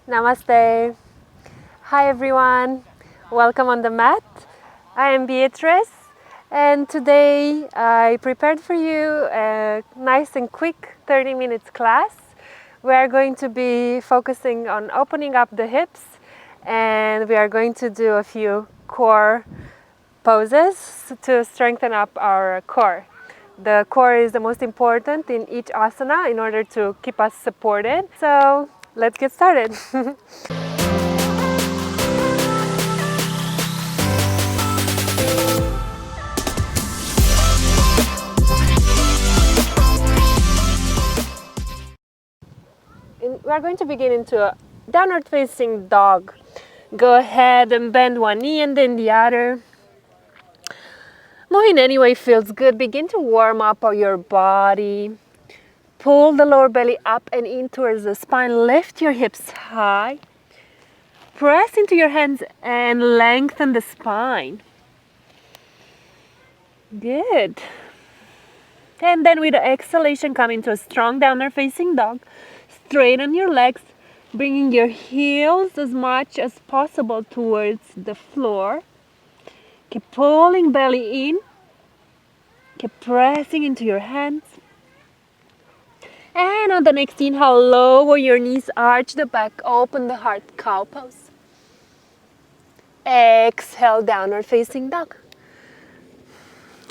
Namaste. Hi everyone. Welcome on the mat. I am Beatrice and today I prepared for you a nice and quick 30 minutes class. We are going to be focusing on opening up the hips and we are going to do a few core poses to strengthen up our core. The core is the most important in each asana in order to keep us supported. So let's get started. We are going to begin into a downward facing dog. Go ahead and bend one knee and then the other. Moving anyway feels good. Begin to warm up your body. Pull the lower belly up and in towards the spine. Lift your hips high. Press into your hands and lengthen the spine. Good. And then with the exhalation, come into a strong downward facing dog. Straighten your legs, bringing your heels as much as possible towards the floor. Keep pulling belly in. Keep pressing into your hands. And on the next inhale, lower your knees, arch the back, open the heart, cow pose. Exhale, downward facing dog.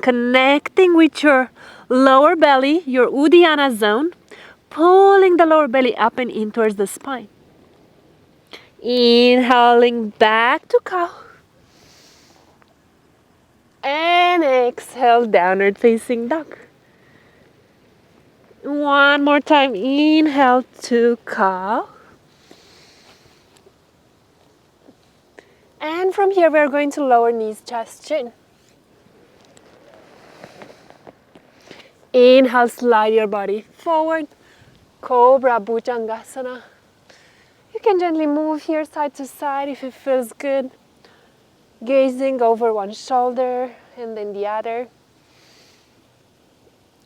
Connecting with your lower belly, your Uddiyana zone, pulling the lower belly up and in towards the spine. Inhaling back to cow. And exhale, downward facing dog. One more time, inhale to cow. And from here, we're going to lower knees, chest, chin. Inhale, slide your body forward. Cobra Bhujangasana. You can gently move here side to side if it feels good. Gazing over one shoulder and then the other.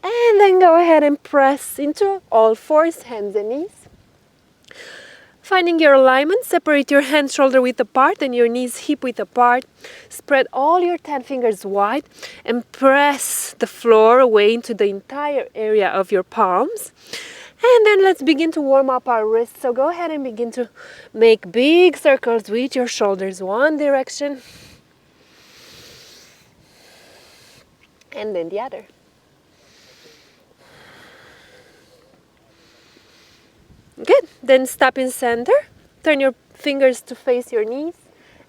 And then go ahead and press into all fours, hands and knees. Finding your alignment, separate your hands shoulder width apart and your knees hip width apart. Spread all your 10 fingers wide and press the floor away into the entire area of your palms. And then let's begin to warm up our wrists. So go ahead and begin to make big circles with your shoulders one direction and then the other. Good. Then stop in center. Turn your fingers to face your knees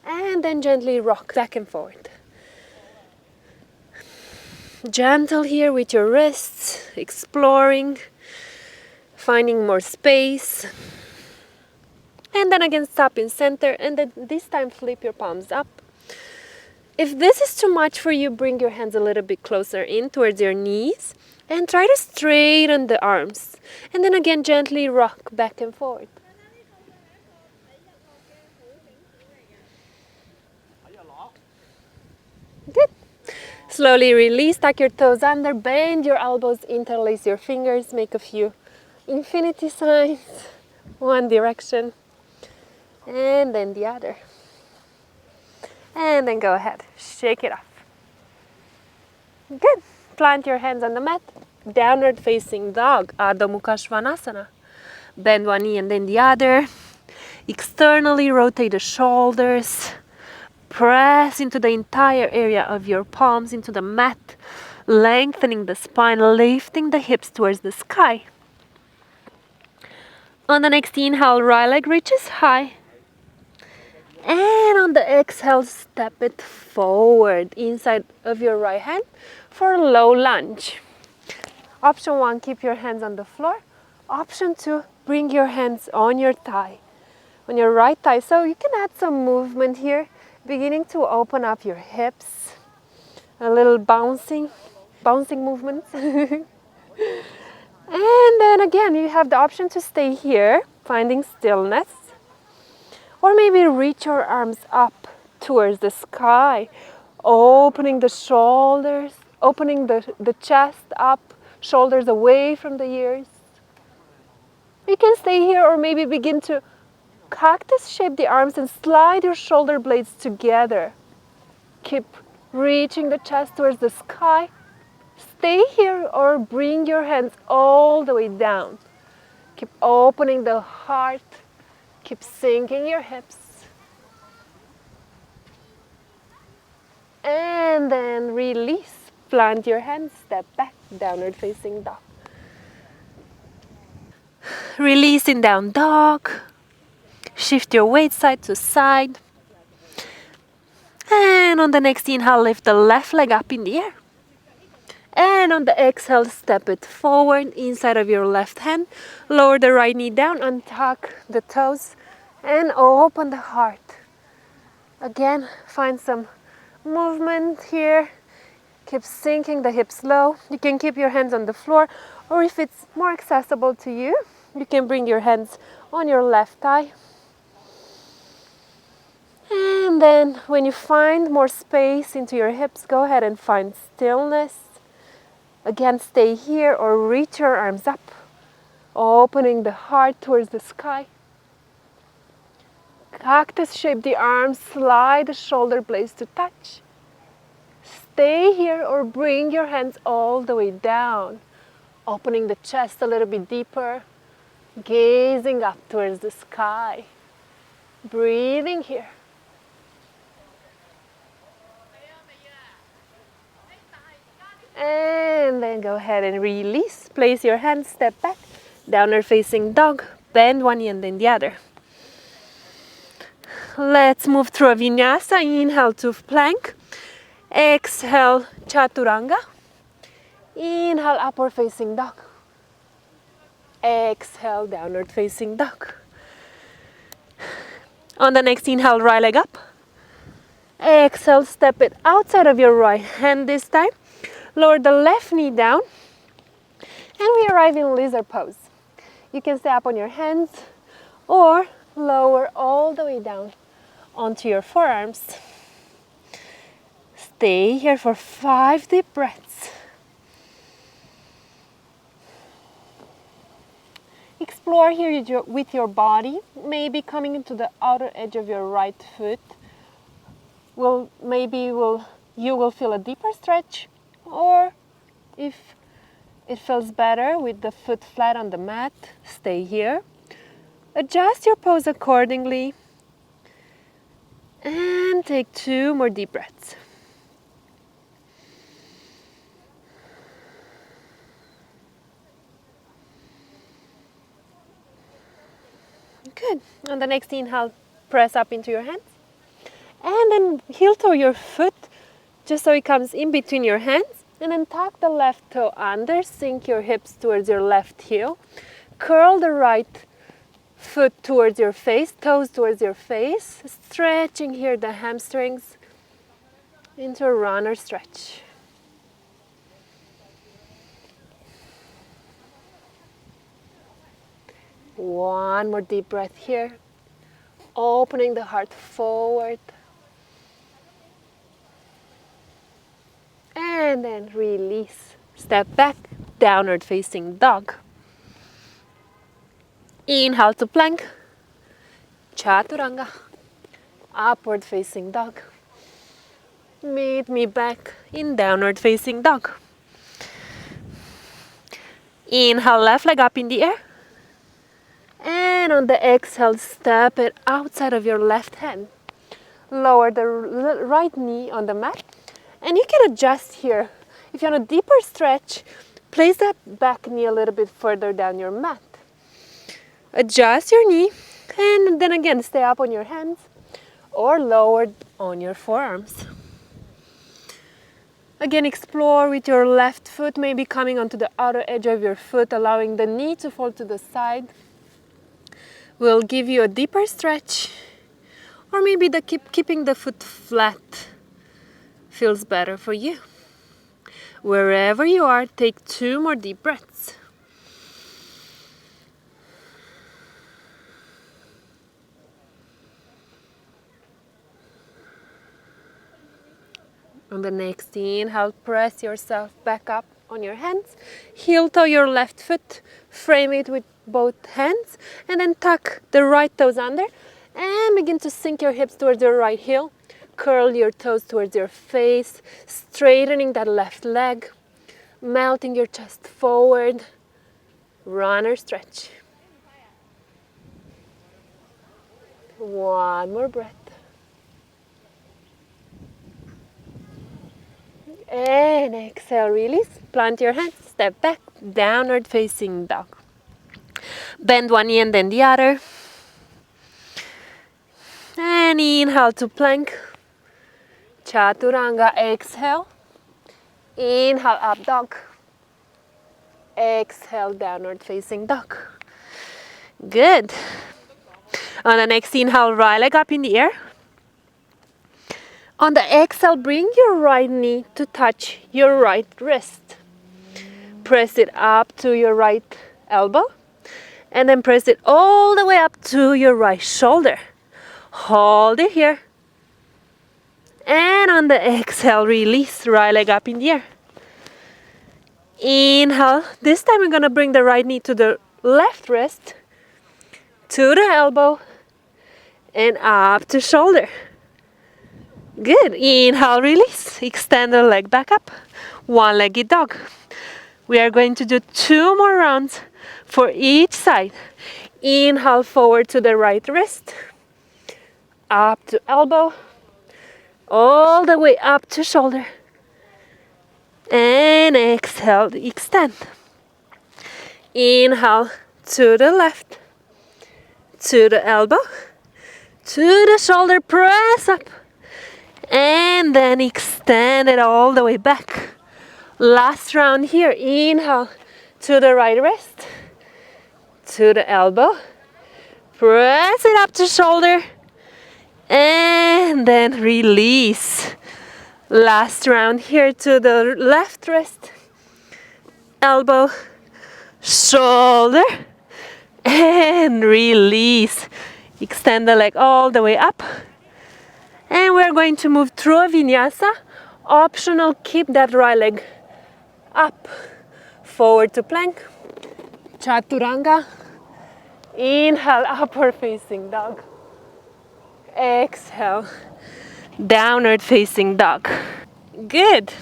and then gently rock back and forth. Gentle here with your wrists, exploring, finding more space. And then again stop in center and then this time flip your palms up. If this is too much for you, bring your hands a little bit closer in towards your knees and try to straighten the arms. And then again gently rock back and forth. Good. Slowly release, tuck your toes under, bend your elbows, interlace your fingers, make a few infinity signs. One direction and then the other. And then go ahead, shake it off. Good. Plant your hands on the mat. Downward facing dog, Ardha Mukha Svanasana. Bend one knee and then the other. Externally rotate the shoulders. Press into the entire area of your palms into the mat. Lengthening the spine, lifting the hips towards the sky. On the next inhale, right leg reaches high. And on the exhale, step it forward inside of your right hand for a low lunge. Option 1, keep your hands on the floor. Option 2, bring your hands on your thigh, on your right thigh. So you can add some movement here, beginning to open up your hips. A little bouncing movements. And then again, you have the option to stay here, finding stillness. Or maybe reach your arms up towards the sky, opening the shoulders, opening the chest up, shoulders away from the ears. You can stay here or maybe begin to Cactus shape the arms and slide your shoulder blades together. Keep reaching the chest towards the sky. Stay here or bring your hands all the way down. Keep opening the heart. Keep sinking your hips. And then release. Plant your hands, step back, downward facing dog. Release in down dog. Shift your weight side to side. And on the next inhale, lift the left leg up in the air. And on the exhale, step it forward inside of your left hand. Lower the right knee down, untuck the toes, and open the heart. Again, find some movement here. Keep sinking the hips low. You can keep your hands on the floor, or if it's more accessible to you, you can bring your hands on your left thigh. And then when you find more space into your hips, go ahead and find stillness. Again, stay here or reach your arms up, opening the heart towards the sky. Cactus shape the arms, slide the shoulder blades to touch. Stay here or bring your hands all the way down, opening the chest a little bit deeper, gazing up towards the sky, breathing here. And then go ahead and release. Place your hands, step back, downward facing dog, bend one knee and then the other. Let's move through a vinyasa. Inhale to plank. Exhale, chaturanga. Inhale, upward facing dog. Exhale, downward facing dog. On the next inhale, right leg up. Exhale, step it outside of your right hand this time. Lower the left knee down. And we arrive in lizard pose. You can stay up on your hands or lower all the way down onto your forearms. Stay here for 5 deep breaths. Explore here with your body, maybe coming into the outer edge of your right foot. You will feel a deeper stretch, or if it feels better with the foot flat on the mat, stay here. Adjust your pose accordingly and take 2 more deep breaths. Good. On the next inhale, press up into your hands. And then heel toe your foot just so it comes in between your hands. And then tuck the left toe under, sink your hips towards your left heel. Curl the right foot towards your face, toes towards your face. Stretching here the hamstrings into a runner stretch. One more deep breath here. Opening the heart forward. And then release. Step back, downward facing dog. Inhale to plank. Chaturanga. Upward facing dog. Meet me back in downward facing dog. Inhale, left leg up in the air. And on the exhale, step it outside of your left hand. Lower the right knee on the mat. And you can adjust here. If you want a deeper stretch, place that back knee a little bit further down your mat. Adjust your knee, and then again, stay up on your hands or lowered on your forearms. Again, explore with your left foot, maybe coming onto the outer edge of your foot, allowing the knee to fall to the side. Will give you a deeper stretch, or maybe keeping the foot flat feels better for you. Wherever you are, take 2 more deep breaths. On the next inhale, press yourself back up on your hands. Heel toe your left foot, frame it with both hands, and then tuck the right toes under and begin to sink your hips towards your right heel. Curl your toes towards your face, straightening that left leg, melting your chest forward. Runner stretch. One more breath. And exhale, release. Plant your hands, step back, downward facing dog. Bend one knee and then the other. And inhale to plank. Chaturanga, exhale. Inhale, up dog. Exhale, downward facing dog. Good. On the next inhale, right leg up in the air. On the exhale, bring your right knee to touch your right wrist. Press it up to your right elbow. And then press it all the way up to your right shoulder. Hold it here. And on the exhale, release, right leg up in the air. Inhale. This time we're going to bring the right knee to the left wrist, to the elbow, and up to shoulder. Good. Inhale, release. Extend the leg back up. One-legged dog. We are going to do 2 more rounds for each side. Inhale, forward to the right wrist. Up to elbow. All the way up to shoulder. And exhale, extend. Inhale, to the left. To the elbow. To the shoulder, press up. And then extend it all the way back. Last round here. Inhale to the right wrist, to the elbow. Press it up to shoulder. And then release. Last round here to the left wrist, elbow, shoulder. And release. Extend the leg all the way up. And we're going to move through a vinyasa. Optional, keep that right leg up. Forward to plank. Chaturanga. Inhale, upward facing dog. Exhale, downward facing dog. Good.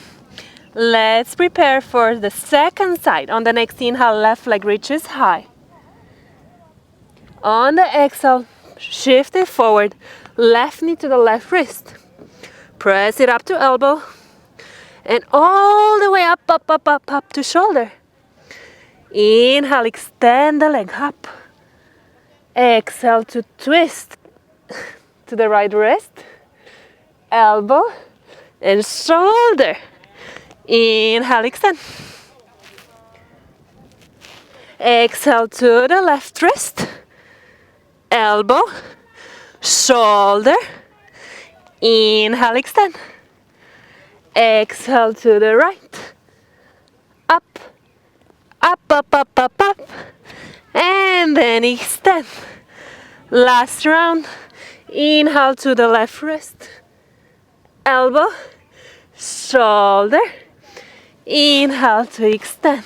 Let's prepare for the second side. On the next inhale, left leg reaches high. On the exhale, shift it forward. Left knee to the left wrist. Press it up to elbow. And all the way up, up, up, up, up to shoulder. Inhale, extend the leg up. Exhale to twist to the right wrist, elbow, and shoulder. Inhale, extend. Exhale to the left wrist, elbow, shoulder. Inhale, extend. Exhale to the right. Up, up, up, up, up, up. And then extend. Last round. Inhale to the left wrist, elbow, shoulder. Inhale to extend.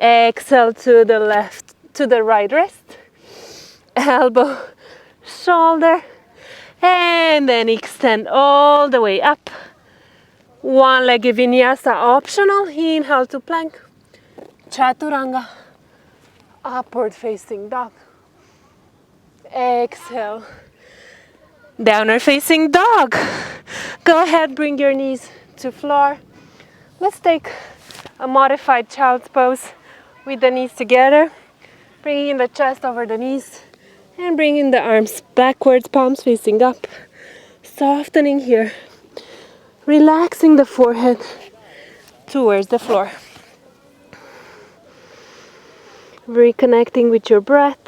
Exhale to the left, to the right wrist, elbow, shoulder. And then extend all the way up. One-legged vinyasa optional. Inhale to plank. Chaturanga. Upward facing dog. Exhale. Downward facing dog. Go ahead, bring your knees to floor. Let's take a modified child's pose with the knees together. Bringing the chest over the knees and bringing the arms backwards, palms facing up. Softening here. Relaxing the forehead towards the floor. Reconnecting with your breath.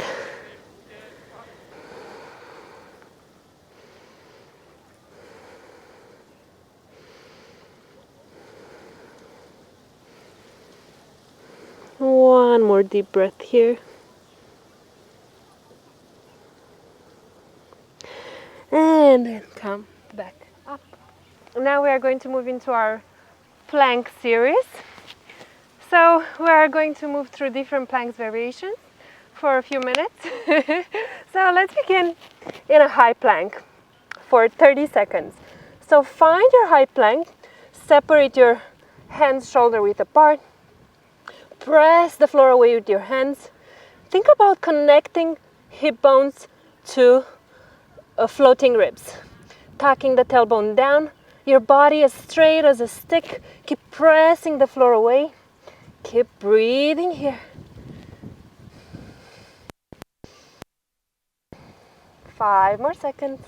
One more deep breath here. And then come back up. Now we are going to move into our plank series. So we are going to move through different planks variations. for a few minutes. So let's begin in a high plank for 30 seconds. So find your high plank, separate your hands shoulder width apart, press the floor away with your hands. Think about connecting hip bones to floating ribs. Tucking the tailbone down, your body as straight as a stick. Keep pressing the floor away. Keep breathing here. 5 more seconds.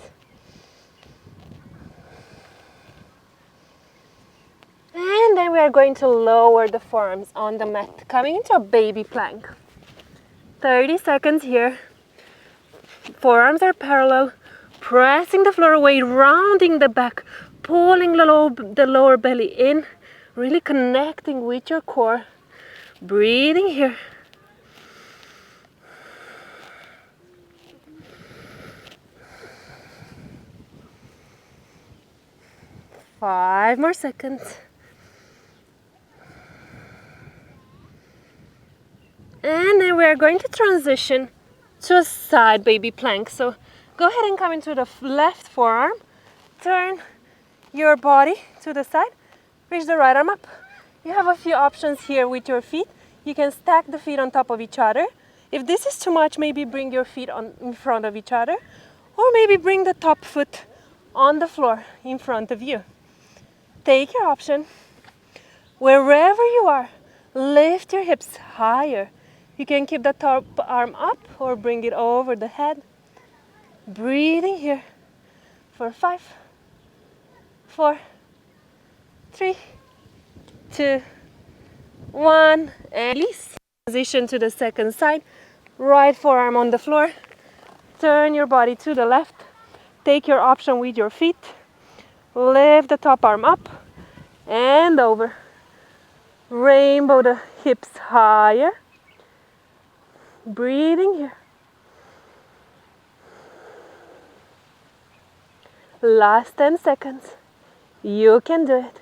And then we are going to lower the forearms on the mat, coming into a baby plank. 30 seconds here. Forearms are parallel, pressing the floor away, rounding the back, pulling the lower belly in, really connecting with your core. Breathing here. 5 more seconds. And then we are going to transition to a side baby plank. So go ahead and come into the left forearm. Turn your body to the side. Reach the right arm up. You have a few options here with your feet. You can stack the feet on top of each other. If this is too much, maybe bring your feet in front of each other. Or maybe bring the top foot on the floor in front of you. Take your option. Wherever you are, lift your hips higher. You can keep the top arm up or bring it over the head. Breathing here for 5, 4, 3, 2, 1. And release. Transition to the second side. Right forearm on the floor. Turn your body to the left. Take your option with your feet. Lift the top arm up and over. Rainbow the hips higher. Breathing here. Last 10 seconds. You can do it.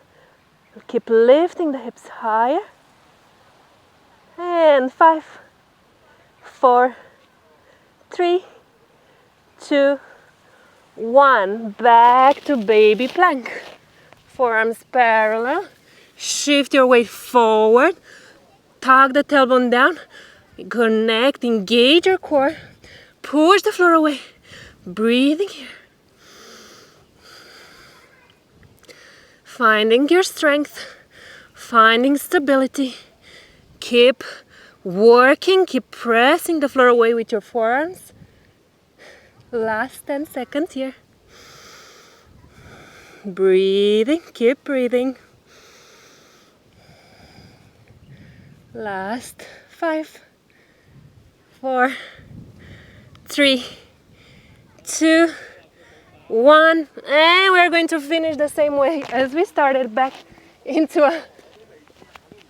Keep lifting the hips higher. And 5, 4, 3, 2, 1. Back to baby plank. Forearms parallel. Shift your weight forward. Tuck the tailbone down. Connect, engage your core. Push the floor away. Breathing here. Finding your strength. Finding stability. Keep working. Keep pressing the floor away with your forearms. Last 10 seconds here. Breathing. Keep breathing. Last 5, 4, 3, 2, 1. And we're going to finish the same way as we started, back into a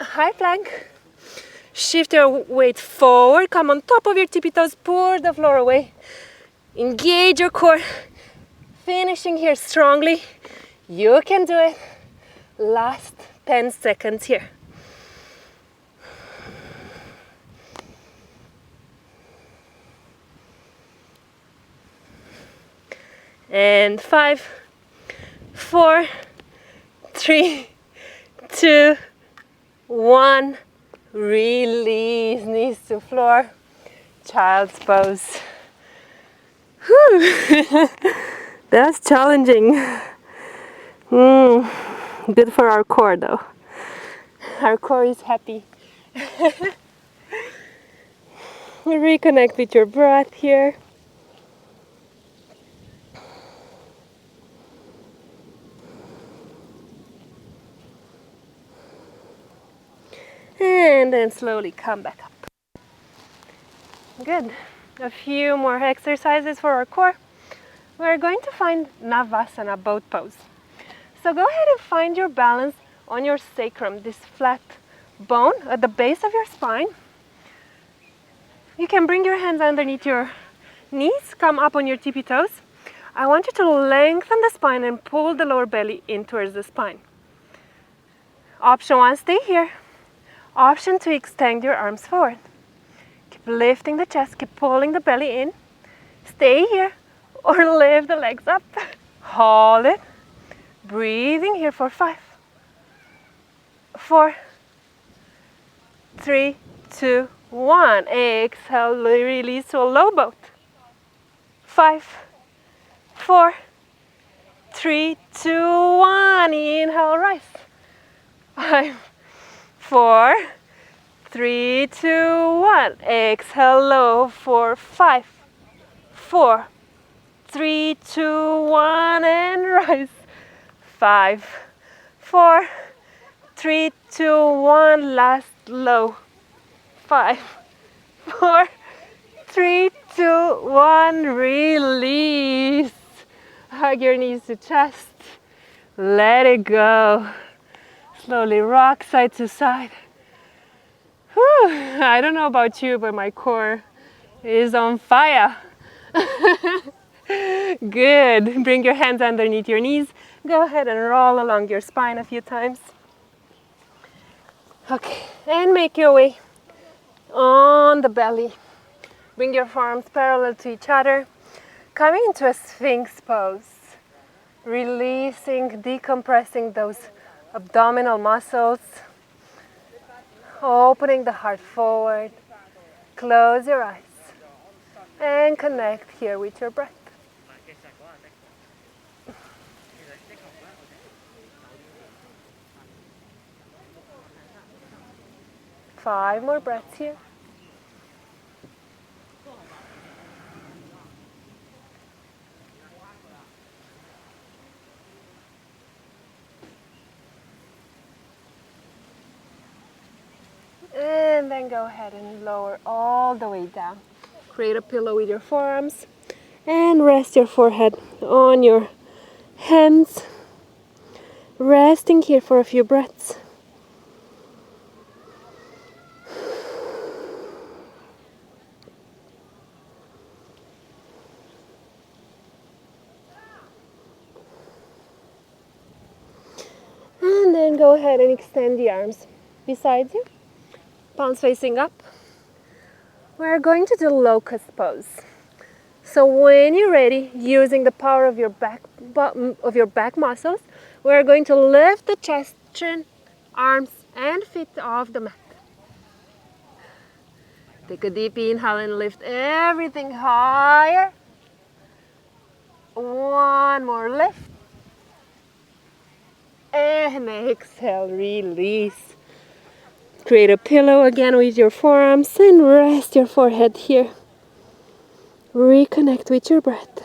high plank. Shift your weight forward. Come on top of your tippy toes. Push the floor away. Engage your core. Finishing here strongly. You can do it. Last 10 seconds here. And 5, 4, 3, 2, 1. Release knees to floor. Child's pose. Whew. That's challenging. Good for our core though. Our core is happy. Reconnect with your breath here. And then slowly come back up. Good. A few more exercises for our core. We're going to find Navasana, boat pose. So go ahead and find your balance on your sacrum, this flat bone at the base of your spine. You can bring your hands underneath your knees, come up on your tippy toes. I want you to lengthen the spine and pull the lower belly in towards the spine. Option 1, stay here. Option 2, extend your arms forward. Keep Lifting the chest, keep pulling the belly in. Stay here or lift the legs up. Hold it. Breathing here for 5, 4, 3, 2, 1. Exhale, release to a low boat. 5, 4, 3, 2, 1. Inhale, rise. 5, 4, 3, 2, 1. Exhale, low for 5, 4, 3, 2, 1, and rise. 5, 4, 3, 2, 1. Last low. 5, 4, 3, 2, 1. Release. Hug your knees to chest. Let it go. Slowly rock side to side. Whew. I don't know about you, but my core is on fire. Good. Bring your hands underneath your knees. Go ahead and roll along your spine a few times. Okay, and make your way on the belly. Bring your forearms parallel to each other. Coming into a Sphinx pose. Releasing, decompressing those abdominal muscles. Opening the heart forward. Close your eyes. And connect here with your breath. 5 more breaths here. And then go ahead and lower all the way down. Create a pillow with your forearms and rest your forehead on your hands. Resting here for a few breaths. And then go ahead and extend the arms beside you, palms facing up. We're going to do locust pose. So when you're ready, using the power of your back muscles, we're going to lift the chest, chin, arms, and feet off the mat. Take a deep inhale and lift everything higher. One more lift. And exhale, release. Create a pillow again with your forearms and rest your forehead here. Reconnect with your breath.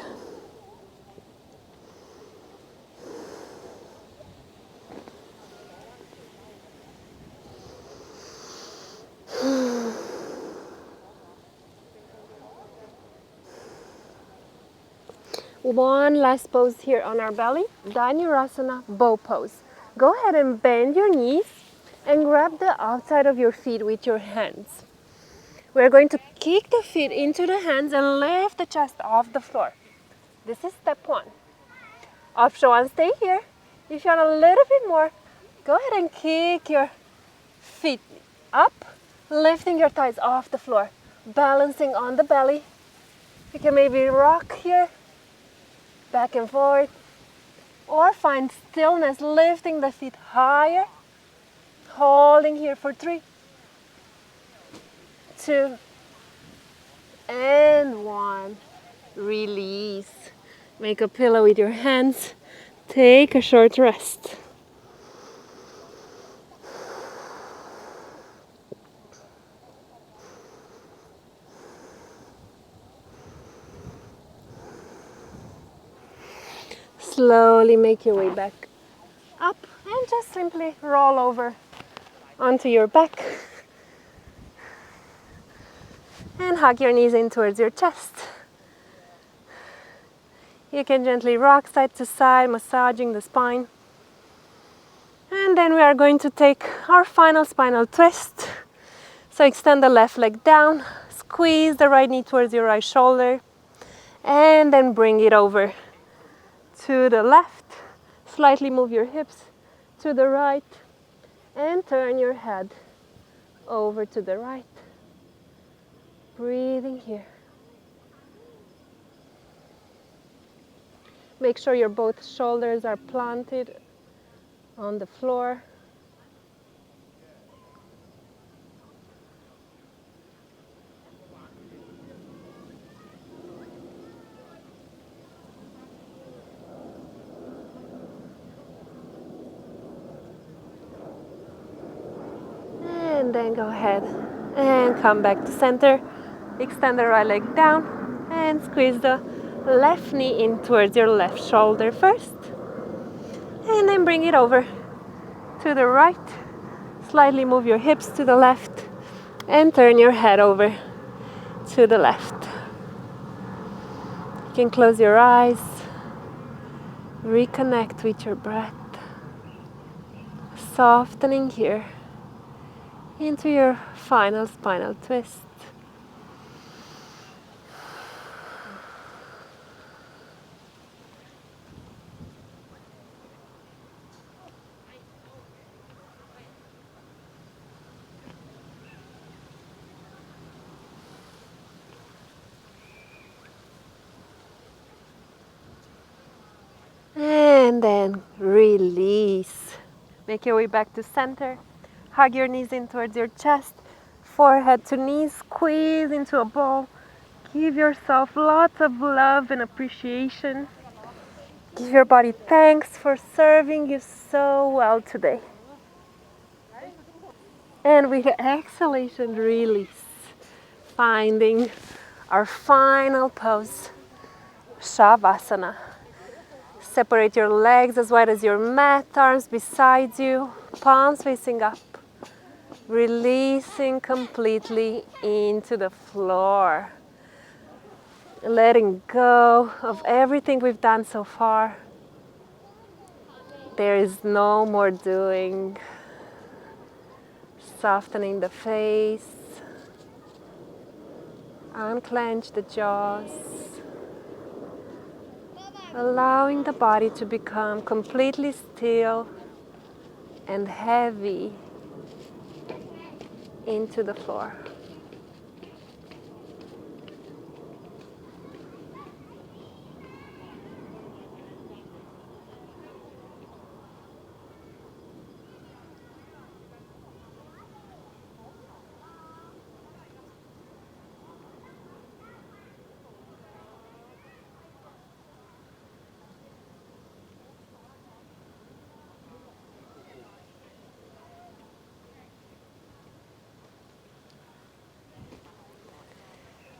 One last pose here on our belly, Dhanurasana bow pose. Go ahead and bend your knees and grab the outside of your feet with your hands. We're going to kick the feet into the hands and lift the chest off the floor. This is step 1. Option 1, stay here. If you want a little bit more, go ahead and kick your feet up, lifting your thighs off the floor, balancing on the belly. You can maybe rock here, back and forth, or find stillness, lifting the feet higher, holding here for 3, 2, and 1. Release. Make a pillow with your hands. Take a short rest. Slowly make your way back up and just simply roll over onto your back and hug your knees in towards your chest. You can gently rock side to side, massaging the spine. And then we are going to take our final spinal twist. So extend the left leg down, squeeze the right knee towards your right shoulder, and then bring it over to the left. Slightly move your hips to the right and turn your head over to the right. Breathing here. Make sure your both shoulders are planted on the floor. And then go ahead and come back to center. Extend the right leg down and squeeze the left knee in towards your left shoulder first. And then bring it over to the right. Slightly move your hips to the left and turn your head over to the left. You can close your eyes. Reconnect with your breath. Softening here into your final spinal twist. And then release. Make your way back to center. Hug your knees in towards your chest. Forehead to knees, squeeze into a ball. Give yourself lots of love and appreciation. Give your body thanks for serving you so well today. And with exhalation, release. Finding our final pose, Shavasana. Separate your legs as wide as your mat, arms beside you, palms facing up. Releasing completely into the floor. Letting go of everything we've done so far. There is no more doing. Softening the face. Unclench the jaws. Allowing the body to become completely still and heavy into the floor.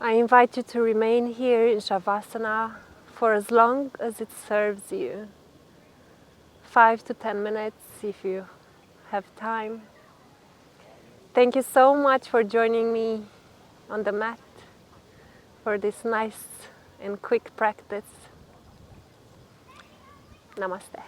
I invite you to remain here in Shavasana for as long as it serves you. 5 to 10 minutes if you have time. Thank you so much for joining me on the mat for this nice and quick practice. Namaste.